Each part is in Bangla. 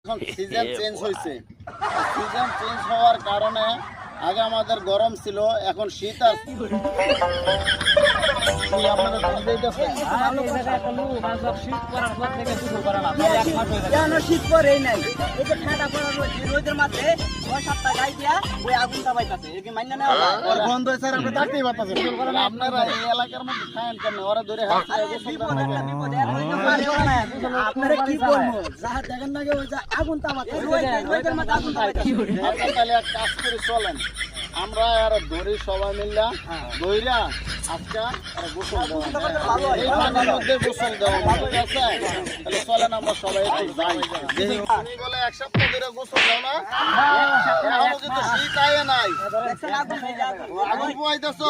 এখন সিজন চেঞ্জ হয়েছে। সিজন চেঞ্জ হওয়ার কারণে আগে আমাদের গরম ছিল, এখন শীত আসছে। শীত পরেই নাই, এই যে ঠান্ডা পড়ার রোদের মাঝে 6-7টা গাই দিয়া ওই আগুনটা বাইতাছে, এর কি মাইনা নেওয়া যায়? বন্ধ হয়েছে, আমরা থাকতেই পারতেছি। আপনারা এই এলাকার মধ্যে খায়েন কেন? ওরা ধরে আপনারা কি বলবো, যাহা দেখেন না ওই যে আগুন তামাতে রোদের মাঝে আগুন তামাইতাছে। আপনারা তাহলে এক কাজ করে চলেন, আমরা আর ধরি সবাই মিললা দইরা আজকে গোসল দেওয়া, এই পানির মধ্যে গোসল দেওয়া, ঠিক আছে? তাহলে চলেন আমরা সবাই একটু যাই। তুমি বলে এক সপ্তাহ ধরে গোসল দাও না, এখনো কিন্তু শীত আয় নাই। আগুন পোয়াইতেছ,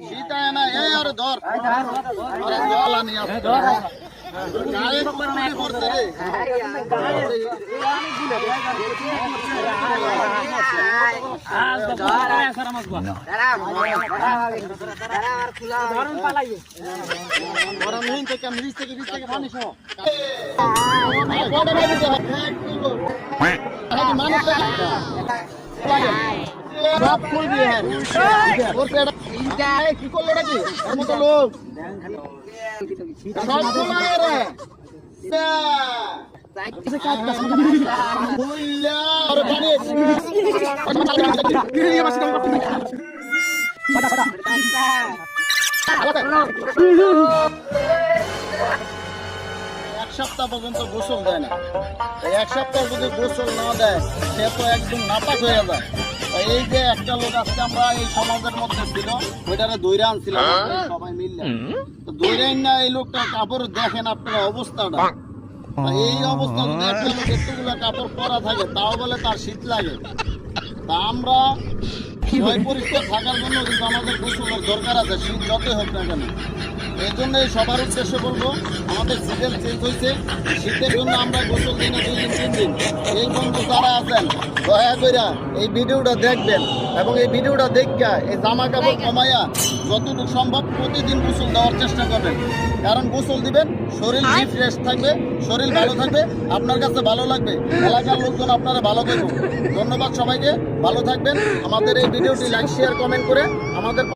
শীত আয় নাই। এই আরে ধর, আরে জল আনি আসতে গায়ে কুকুরি করতে রে। গরম হইন থেকে নিচ থেকে পানি সহ সব খুলবি। কি করলো নাকি মতো লোক সব খোলা রে। এক সপ্তাহ পর্যন্ত গোসল দেয় না। এক সপ্তাহ যদি গোসল না দেয় সে তো একদম নাপাক হয়ে যায়। এই যে একটা লোক আজকে আমরা এই সমাজের মধ্যে ছিল, ওইটারে দইরা আনছিলাম সবাই মিললে। তো দইরাই না এই লোকটা কাপড় দেখেন আপনার অবস্থাটা, এই অবস্থা যদি একটা লোক এতগুলো কাপড় পরা থাকে তাও বলে তার শীত লাগে। তা আমরা পরিষ্কার থাকার জন্য কিন্তু আমাদের গোসলের দরকার আছে, শীত যতই হোক না কেন। এই জন্য সবার উদ্দেশ্যে বলবো, আমাদের সিজন চেঞ্জ হয়েছে, শীতের জন্য আমরা গোসল দিই না 2 দিন 3 দিন। এই বন্ধু যারা আছেন দয়া করে এই ভিডিওটা দেখবেন এবং এই ভিডিওটা দেখা এই জামা কাপড় কমাইয়া যতটুকু সম্ভব প্রতিদিন গোসল দেওয়ার চেষ্টা করবেন। কারণ গোসল দিবেন, শরীর রিফ্রেশ থাকবে, শরীর ভালো থাকবে, আপনার কাছে ভালো লাগবে, এলাকার লোকজন আপনারা ভালো করবো। ধন্যবাদ সবাইকে, ভালো থাকবেন। আমাদের এই ভিডিওটি লাইক শেয়ার কমেন্ট করে আমাদের